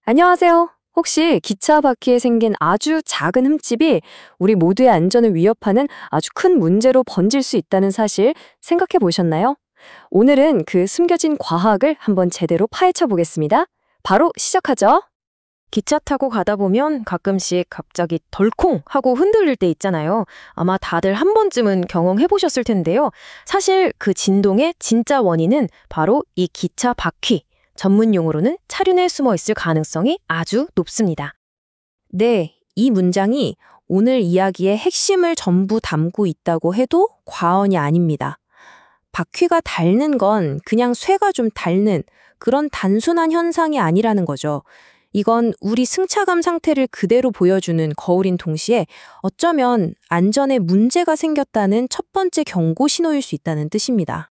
안녕하세요. 혹시 기차 바퀴에 생긴 아주 작은 흠집이 우리 모두의 안전을 위협하는 아주 큰 문제로 번질 수 있다는 사실 생각해 보셨나요? 오늘은 그 숨겨진 과학을 한번 제대로 파헤쳐 보겠습니다. 바로 시작하죠. 기차 타고 가다 보면 가끔씩 갑자기 덜콩 하고 흔들릴 때 있잖아요. 아마 다들 한 번쯤은 경험해 보셨을 텐데요. 사실 그 진동의 진짜 원인은 바로 이 기차 바퀴, 전문 용어로는 차륜에 숨어 있을 가능성이 아주 높습니다. 네, 이 문장이 오늘 이야기의 핵심을 전부 담고 있다고 해도 과언이 아닙니다. 바퀴가 닳는 건 그냥 쇠가 좀 닳는 그런 단순한 현상이 아니라는 거죠. 이건 우리 승차감 상태를 그대로 보여주는 거울인 동시에 어쩌면 안전에 문제가 생겼다는 첫 번째 경고 신호일 수 있다는 뜻입니다.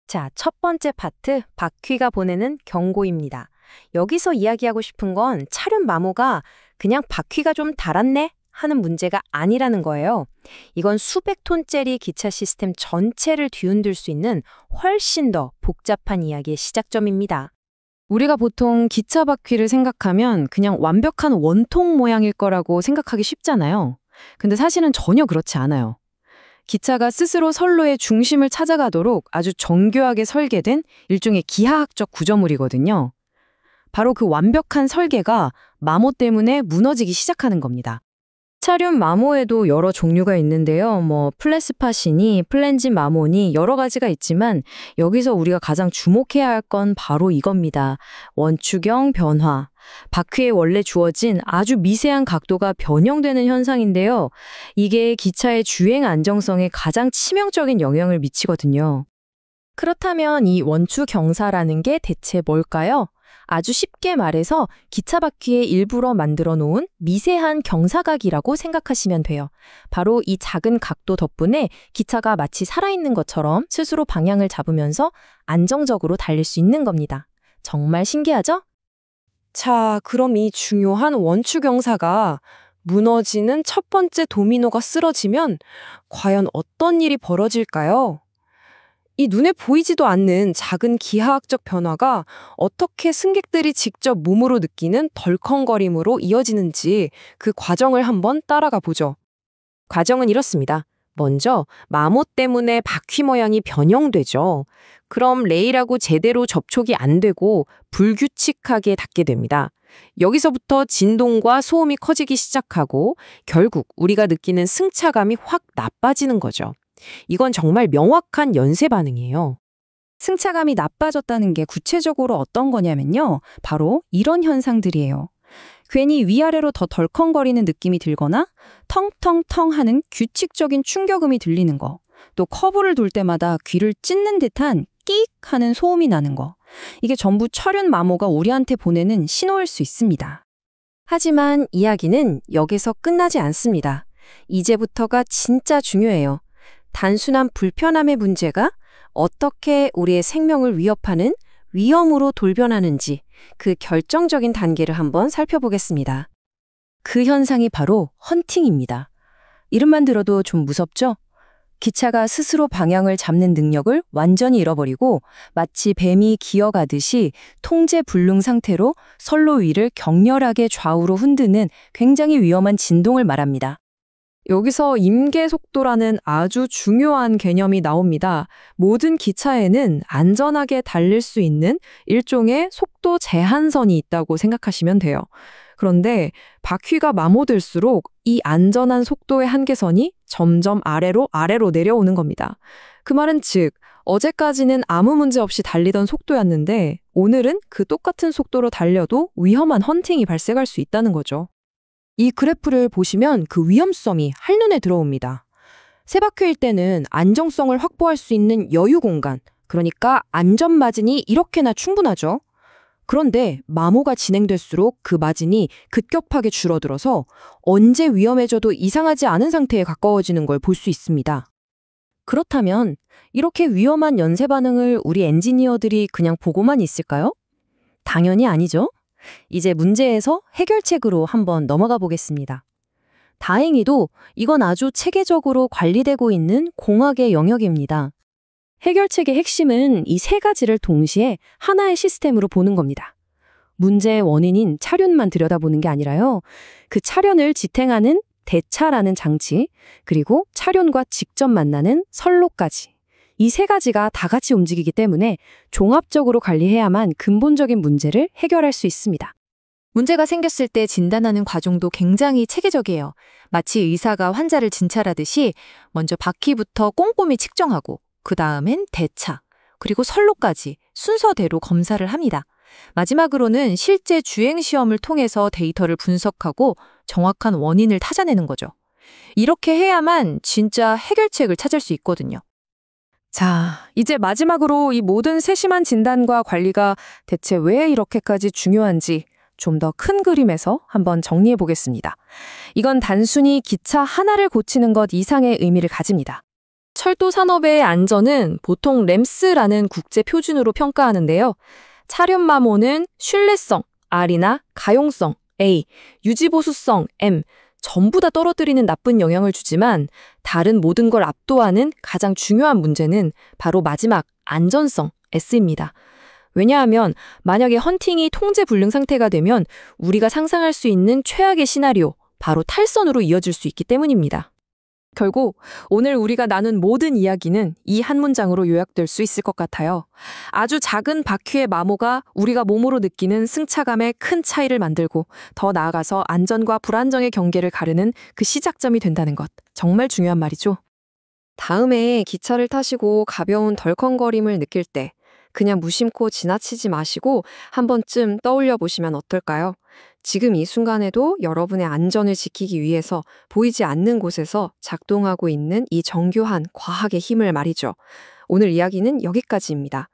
자, 첫 번째 파트, 바퀴가 보내는 경고입니다. 여기서 이야기하고 싶은 건 차륜 마모가 그냥 바퀴가 좀 닳았네 하는 문제가 아니라는 거예요. 이건 수백 톤짜리 기차 시스템 전체를 뒤흔들 수 있는 훨씬 더 복잡한 이야기의 시작점입니다. 우리가 보통 기차 바퀴를 생각하면 그냥 완벽한 원통 모양일 거라고 생각하기 쉽잖아요. 근데 사실은 전혀 그렇지 않아요. 기차가 스스로 선로의 중심을 찾아가도록 아주 정교하게 설계된 일종의 기하학적 구조물이거든요. 바로 그 완벽한 설계가 마모 때문에 무너지기 시작하는 겁니다. 차륜 마모에도 여러 종류가 있는데요. 플래스팟이니 플랜지 마모니 여러 가지가 있지만 여기서 우리가 가장 주목해야 할 건 바로 이겁니다. 원추경 변화. 바퀴에 원래 주어진 아주 미세한 각도가 변형되는 현상인데요. 이게 기차의 주행 안정성에 가장 치명적인 영향을 미치거든요. 그렇다면 이 원추 경사라는 게 대체 뭘까요? 아주 쉽게 말해서 기차 바퀴에 일부러 만들어 놓은 미세한 경사각이라고 생각하시면 돼요. 바로 이 작은 각도 덕분에 기차가 마치 살아있는 것처럼 스스로 방향을 잡으면서 안정적으로 달릴 수 있는 겁니다. 정말 신기하죠? 자, 그럼 이 중요한 원추 경사가 무너지는 첫 번째 도미노가 쓰러지면 과연 어떤 일이 벌어질까요? 이 눈에 보이지도 않는 작은 기하학적 변화가 어떻게 승객들이 직접 몸으로 느끼는 덜컹거림으로 이어지는지 그 과정을 한번 따라가 보죠. 과정은 이렇습니다. 먼저 마모 때문에 바퀴 모양이 변형되죠. 그럼 레일하고 제대로 접촉이 안 되고 불규칙하게 닿게 됩니다. 여기서부터 진동과 소음이 커지기 시작하고 결국 우리가 느끼는 승차감이 확 나빠지는 거죠. 이건 정말 명확한 연쇄 반응이에요. 승차감이 나빠졌다는 게 구체적으로 어떤 거냐면요. 바로 이런 현상들이에요. 괜히 위아래로 더 덜컹거리는 느낌이 들거나 텅텅텅 하는 규칙적인 충격음이 들리는 거. 또 커브를 돌 때마다 귀를 찢는 듯한 끽 하는 소음이 나는 거. 이게 전부 차륜 마모가 우리한테 보내는 신호일 수 있습니다. 하지만 이야기는 여기서 끝나지 않습니다. 이제부터가 진짜 중요해요. 단순한 불편함의 문제가 어떻게 우리의 생명을 위협하는 위험으로 돌변하는지 그 결정적인 단계를 한번 살펴보겠습니다. 그 현상이 바로 헌팅입니다. 이름만 들어도 좀 무섭죠? 기차가 스스로 방향을 잡는 능력을 완전히 잃어버리고 마치 뱀이 기어가듯이 통제불능 상태로 선로 위를 격렬하게 좌우로 흔드는 굉장히 위험한 진동을 말합니다. 여기서 임계 속도라는 아주 중요한 개념이 나옵니다. 모든 기차에는 안전하게 달릴 수 있는 일종의 속도 제한선이 있다고 생각하시면 돼요. 그런데 바퀴가 마모될수록 이 안전한 속도의 한계선이 점점 아래로 내려오는 겁니다. 그 말은 즉 어제까지는 아무 문제 없이 달리던 속도였는데 오늘은 그 똑같은 속도로 달려도 위험한 헌팅이 발생할 수 있다는 거죠. 이 그래프를 보시면 그 위험성이 한눈에 들어옵니다. 세 바퀴일 때는 안정성을 확보할 수 있는 여유 공간, 그러니까 안전 마진이 이렇게나 충분하죠. 그런데 마모가 진행될수록 그 마진이 급격하게 줄어들어서 언제 위험해져도 이상하지 않은 상태에 가까워지는 걸 볼 수 있습니다. 그렇다면 이렇게 위험한 연쇄 반응을 우리 엔지니어들이 그냥 보고만 있을까요? 당연히 아니죠. 이제 문제에서 해결책으로 한번 넘어가 보겠습니다. 다행히도 이건 아주 체계적으로 관리되고 있는 공학의 영역입니다. 해결책의 핵심은 이 세 가지를 동시에 하나의 시스템으로 보는 겁니다. 문제의 원인인 차륜만 들여다보는 게 아니라요. 그 차륜을 지탱하는 대차라는 장치, 그리고 차륜과 직접 만나는 선로까지. 이 세 가지가 다 같이 움직이기 때문에 종합적으로 관리해야만 근본적인 문제를 해결할 수 있습니다. 문제가 생겼을 때 진단하는 과정도 굉장히 체계적이에요. 마치 의사가 환자를 진찰하듯이 먼저 바퀴부터 꼼꼼히 측정하고 그 다음엔 대차, 그리고 선로까지 순서대로 검사를 합니다. 마지막으로는 실제 주행 시험을 통해서 데이터를 분석하고 정확한 원인을 찾아내는 거죠. 이렇게 해야만 진짜 해결책을 찾을 수 있거든요. 자, 이제 마지막으로 이 모든 세심한 진단과 관리가 대체 왜 이렇게까지 중요한지 좀 더 큰 그림에서 한번 정리해 보겠습니다. 이건 단순히 기차 하나를 고치는 것 이상의 의미를 가집니다. 철도 산업의 안전은 보통 램스라는 국제 표준으로 평가하는데요. 차륜마모는 신뢰성, R이나 가용성, A, 유지보수성, M, 전부 다 떨어뜨리는 나쁜 영향을 주지만 다른 모든 걸 압도하는 가장 중요한 문제는 바로 마지막 안전성, S입니다. 왜냐하면 만약에 헌팅이 통제 불능 상태가 되면 우리가 상상할 수 있는 최악의 시나리오, 바로 탈선으로 이어질 수 있기 때문입니다. 결국 오늘 우리가 나눈 모든 이야기는 이 한 문장으로 요약될 수 있을 것 같아요. 아주 작은 바퀴의 마모가 우리가 몸으로 느끼는 승차감에 큰 차이를 만들고 더 나아가서 안전과 불안정의 경계를 가르는 그 시작점이 된다는 것. 정말 중요한 말이죠. 다음에 기차를 타시고 가벼운 덜컹거림을 느낄 때 그냥 무심코 지나치지 마시고 한 번쯤 떠올려 보시면 어떨까요? 지금 이 순간에도 여러분의 안전을 지키기 위해서 보이지 않는 곳에서 작동하고 있는 이 정교한 과학의 힘을 말이죠. 오늘 이야기는 여기까지입니다.